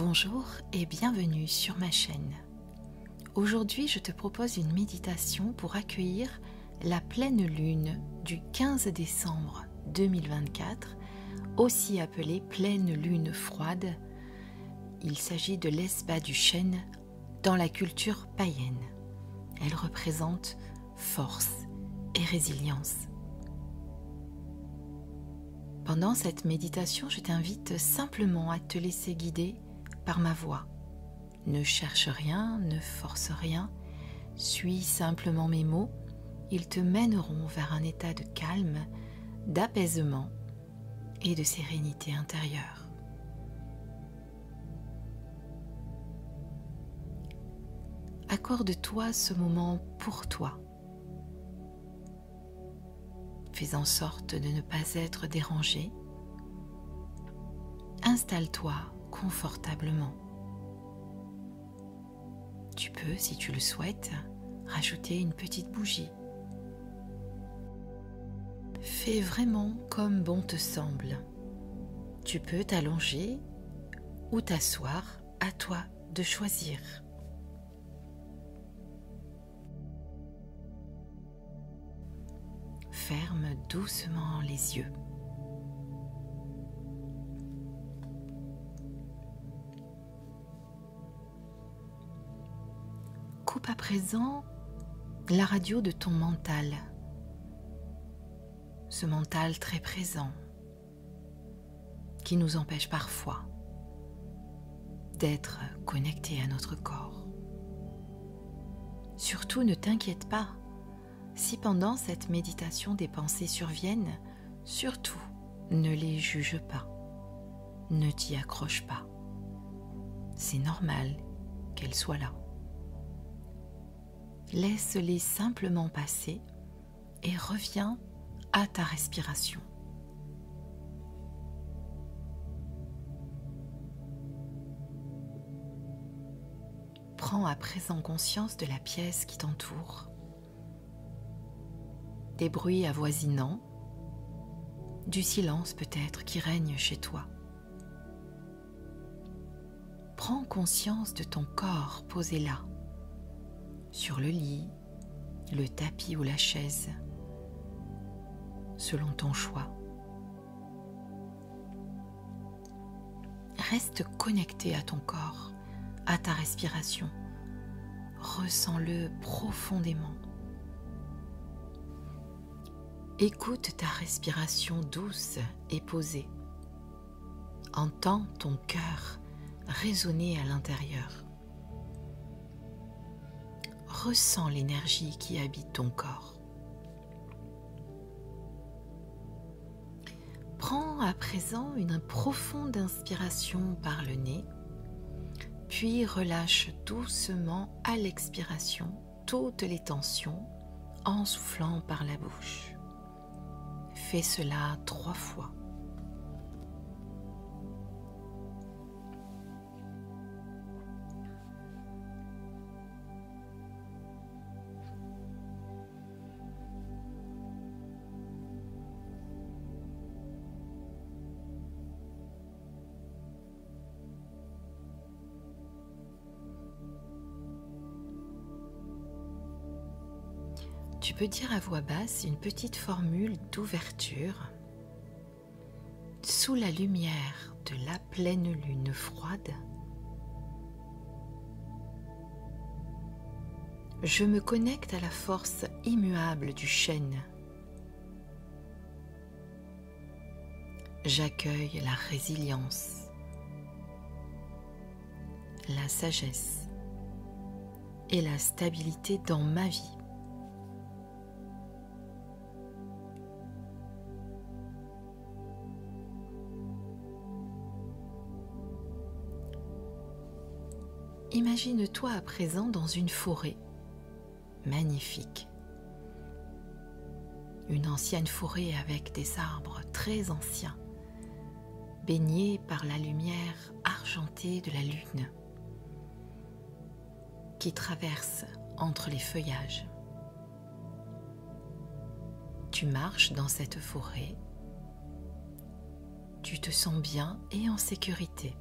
Bonjour et bienvenue sur ma chaîne. Aujourd'hui, je te propose une méditation pour accueillir la pleine lune du 15 décembre 2024, aussi appelée pleine lune froide. Il s'agit de l'esba du chêne dans la culture païenne. Elle représente force et résilience. Pendant cette méditation, je t'invite simplement à te laisser guider par ma voix. Ne cherche rien, ne force rien, suis simplement mes mots, ils te mèneront vers un état de calme, d'apaisement et de sérénité intérieure. Accorde-toi ce moment pour toi. Fais en sorte de ne pas être dérangé. Installe-toi confortablement. Tu peux, si tu le souhaites, rajouter une petite bougie. Fais vraiment comme bon te semble. Tu peux t'allonger ou t'asseoir, à toi de choisir. Ferme doucement les yeux. Coupe à présent la radio de ton mental, ce mental très présent qui nous empêche parfois d'être connectés à notre corps. Surtout, ne t'inquiète pas. Si pendant cette méditation des pensées surviennent, surtout ne les juge pas, ne t'y accroche pas. C'est normal qu'elles soient là. Laisse-les simplement passer et reviens à ta respiration. Prends à présent conscience de la pièce qui t'entoure, des bruits avoisinants, du silence peut-être qui règne chez toi. Prends conscience de ton corps posé là, sur le lit, le tapis ou la chaise, selon ton choix. Reste connecté à ton corps, à ta respiration. Ressens-le profondément. Écoute ta respiration douce et posée. Entends ton cœur résonner à l'intérieur. Ressens l'énergie qui habite ton corps. Prends à présent une profonde inspiration par le nez, puis relâche doucement à l'expiration toutes les tensions en soufflant par la bouche. Fais cela 3 fois. Tu peux dire à voix basse une petite formule d'ouverture. Sous la lumière de la pleine lune froide, je me connecte à la force immuable du chêne. J'accueille la résilience, la sagesse et la stabilité dans ma vie. Imagine-toi à présent dans une forêt magnifique. Une ancienne forêt avec des arbres très anciens, baignés par la lumière argentée de la lune, qui traverse entre les feuillages. Tu marches dans cette forêt, tu te sens bien et en sécurité.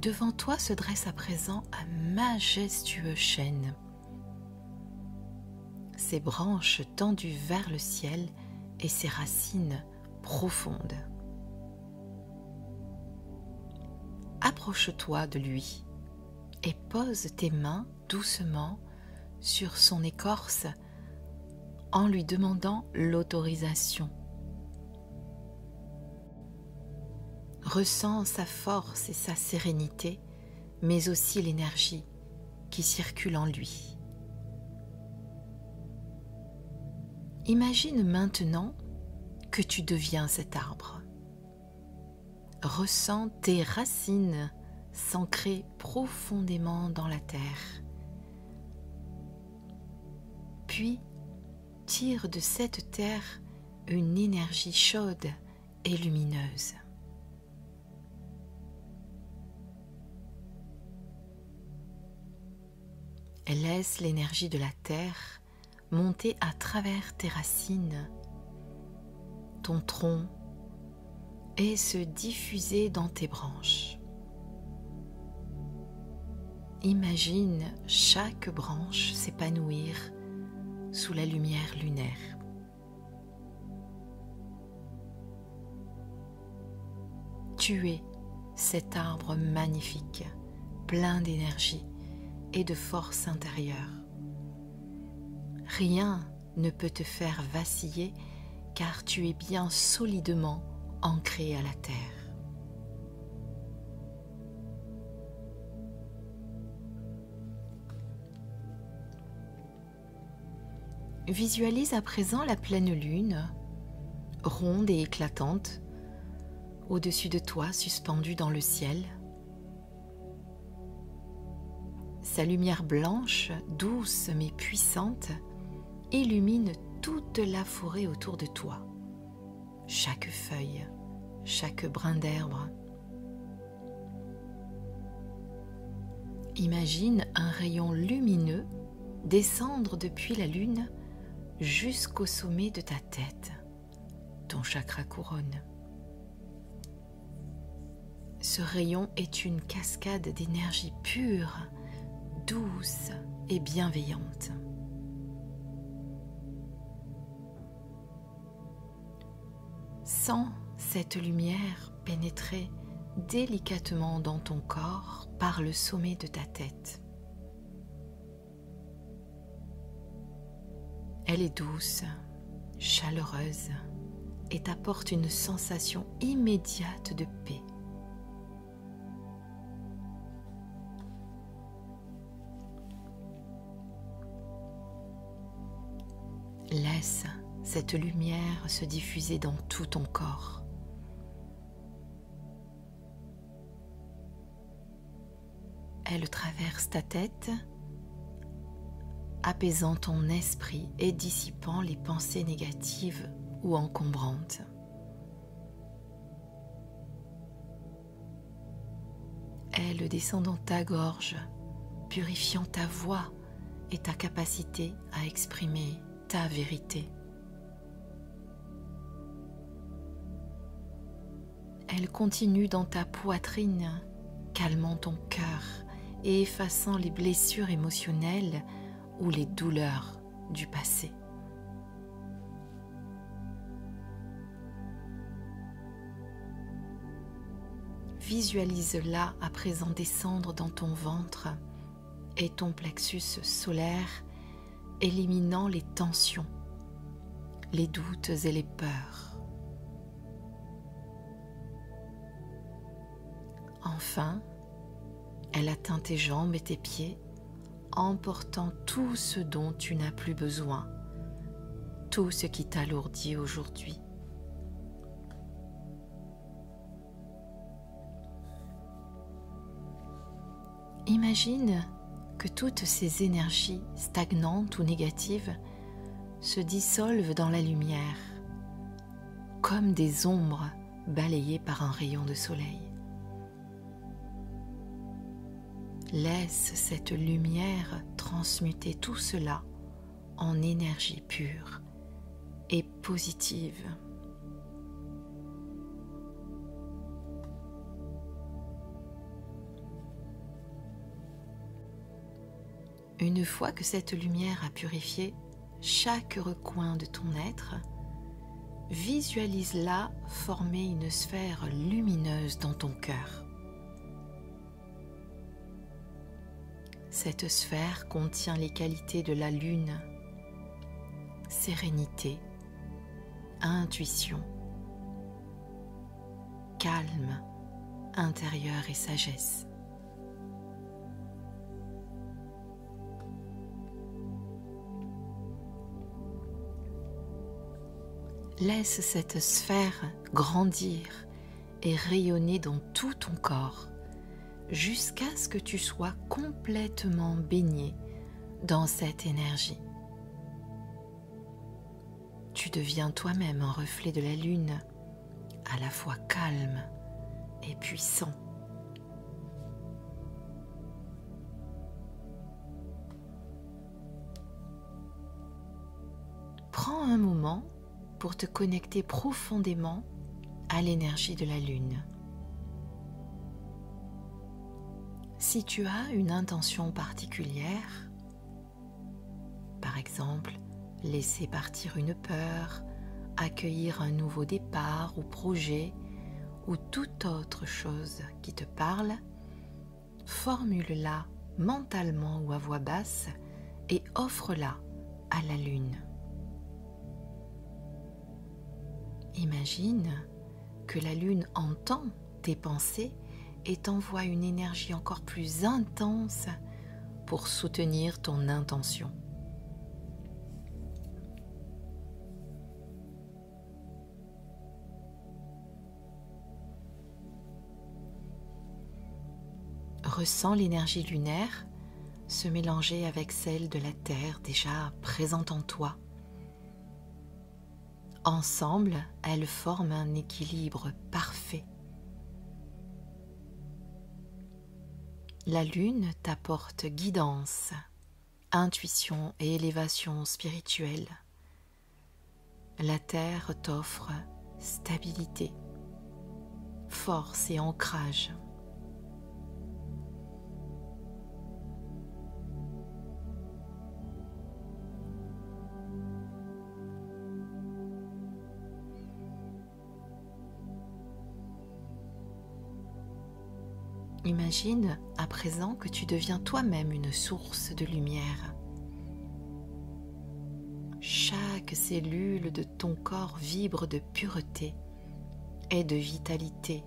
Devant toi se dresse à présent un majestueux chêne. Ses branches tendues vers le ciel et ses racines profondes. Approche-toi de lui et pose tes mains doucement sur son écorce en lui demandant l'autorisation. Ressens sa force et sa sérénité, mais aussi l'énergie qui circule en lui. Imagine maintenant que tu deviens cet arbre. Ressens tes racines s'ancrer profondément dans la terre. Puis, tire de cette terre une énergie chaude et lumineuse. Laisse l'énergie de la terre monter à travers tes racines, ton tronc, et se diffuser dans tes branches. Imagine chaque branche s'épanouir sous la lumière lunaire. Tu es cet arbre magnifique, plein d'énergie et de force intérieure. Rien ne peut te faire vaciller car tu es bien solidement ancré à la terre. Visualise à présent la pleine lune, ronde et éclatante, au-dessus de toi, suspendue dans le ciel. Sa lumière blanche, douce mais puissante, illumine toute la forêt autour de toi. Chaque feuille, chaque brin d'herbe. Imagine un rayon lumineux descendre depuis la lune jusqu'au sommet de ta tête, ton chakra couronne. Ce rayon est une cascade d'énergie pure, douce et bienveillante. Sens cette lumière pénétrer délicatement dans ton corps par le sommet de ta tête. Elle est douce, chaleureuse et t'apporte une sensation immédiate de paix. Laisse cette lumière se diffuser dans tout ton corps. Elle traverse ta tête, apaisant ton esprit et dissipant les pensées négatives ou encombrantes. Elle descend dans ta gorge, purifiant ta voix et ta capacité à exprimer ta vérité. Elle continue dans ta poitrine, calmant ton cœur et effaçant les blessures émotionnelles ou les douleurs du passé. Visualise-la à présent descendre dans ton ventre et ton plexus solaire, éliminant les tensions, les doutes et les peurs. Enfin, elle atteint tes jambes et tes pieds, emportant tout ce dont tu n'as plus besoin, tout ce qui t'alourdit aujourd'hui. Imagine que toutes ces énergies stagnantes ou négatives se dissolvent dans la lumière, comme des ombres balayées par un rayon de soleil. Laisse cette lumière transmuter tout cela en énergie pure et positive. Une fois que cette lumière a purifié chaque recoin de ton être, visualise-la former une sphère lumineuse dans ton cœur. Cette sphère contient les qualités de la lune: sérénité, intuition, calme intérieur et sagesse. Laisse cette sphère grandir et rayonner dans tout ton corps jusqu'à ce que tu sois complètement baigné dans cette énergie. Tu deviens toi-même un reflet de la lune, à la fois calme et puissant. Prends un moment pour te connecter profondément à l'énergie de la lune. Si tu as une intention particulière, par exemple, laisser partir une peur, accueillir un nouveau départ ou projet, ou toute autre chose qui te parle, formule-la mentalement ou à voix basse et offre-la à la lune. Imagine que la lune entend tes pensées et t'envoie une énergie encore plus intense pour soutenir ton intention. Ressens l'énergie lunaire se mélanger avec celle de la Terre déjà présente en toi. Ensemble, elles forment un équilibre parfait. La Lune t'apporte guidance, intuition et élévation spirituelle. La Terre t'offre stabilité, force et ancrage. Imagine à présent que tu deviens toi-même une source de lumière. Chaque cellule de ton corps vibre de pureté et de vitalité,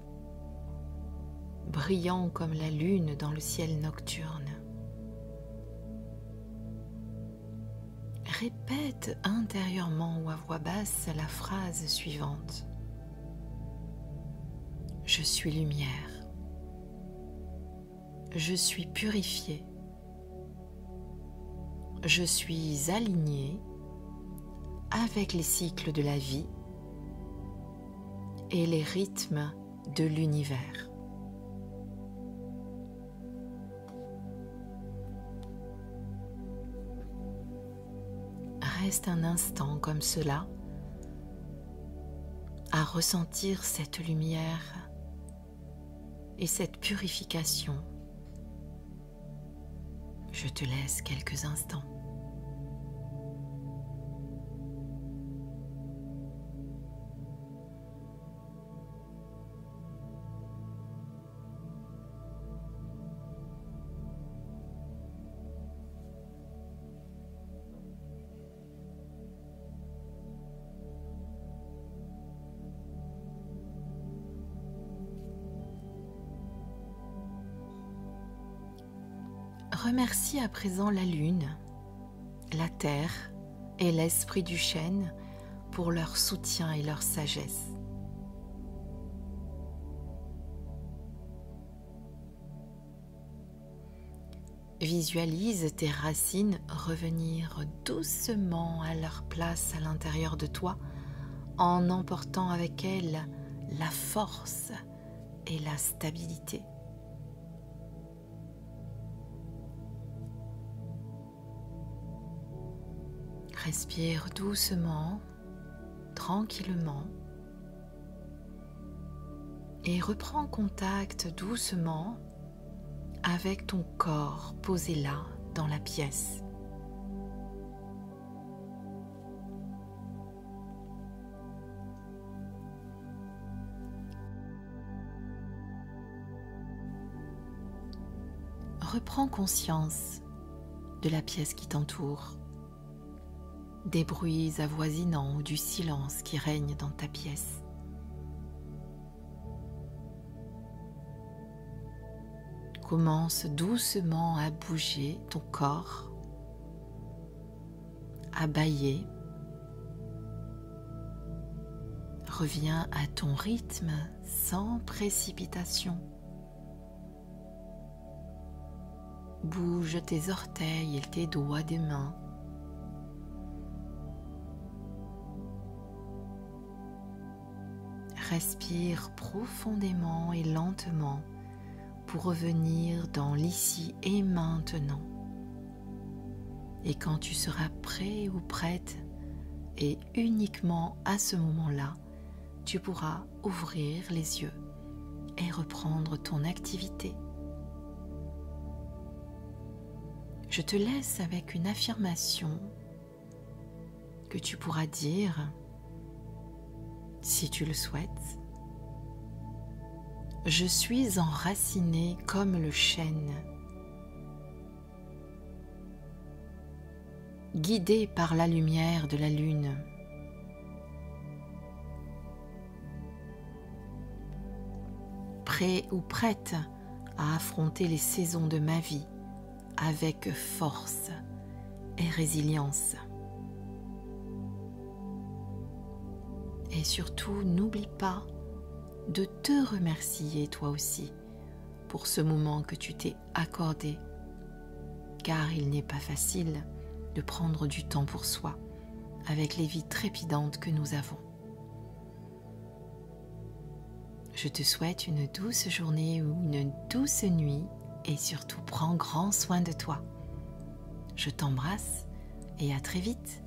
brillant comme la lune dans le ciel nocturne. Répète intérieurement ou à voix basse la phrase suivante. Je suis lumière. Je suis purifié. Je suis aligné avec les cycles de la vie et les rythmes de l'univers. Reste un instant comme cela à ressentir cette lumière et cette purification. Je te laisse quelques instants. Remercie à présent la Lune, la Terre et l'Esprit du Chêne pour leur soutien et leur sagesse. Visualise tes racines revenir doucement à leur place à l'intérieur de toi en emportant avec elles la force et la stabilité. Respire doucement, tranquillement et reprends contact doucement avec ton corps posé là, dans la pièce. Reprends conscience de la pièce qui t'entoure, des bruits avoisinants ou du silence qui règne dans ta pièce. Commence doucement à bouger ton corps, à bâiller. Reviens à ton rythme sans précipitation. Bouge tes orteils et tes doigts des mains. Respire profondément et lentement pour revenir dans l'ici et maintenant. Et quand tu seras prêt ou prête, et uniquement à ce moment-là, tu pourras ouvrir les yeux et reprendre ton activité. Je te laisse avec une affirmation que tu pourras dire si tu le souhaites. Je suis enraciné comme le chêne, guidé par la lumière de la lune. Prêt ou prête à affronter les saisons de ma vie avec force et résilience. Et surtout, n'oublie pas de te remercier toi aussi pour ce moment que tu t'es accordé, car il n'est pas facile de prendre du temps pour soi avec les vies trépidantes que nous avons. Je te souhaite une douce journée ou une douce nuit et surtout prends grand soin de toi. Je t'embrasse et à très vite.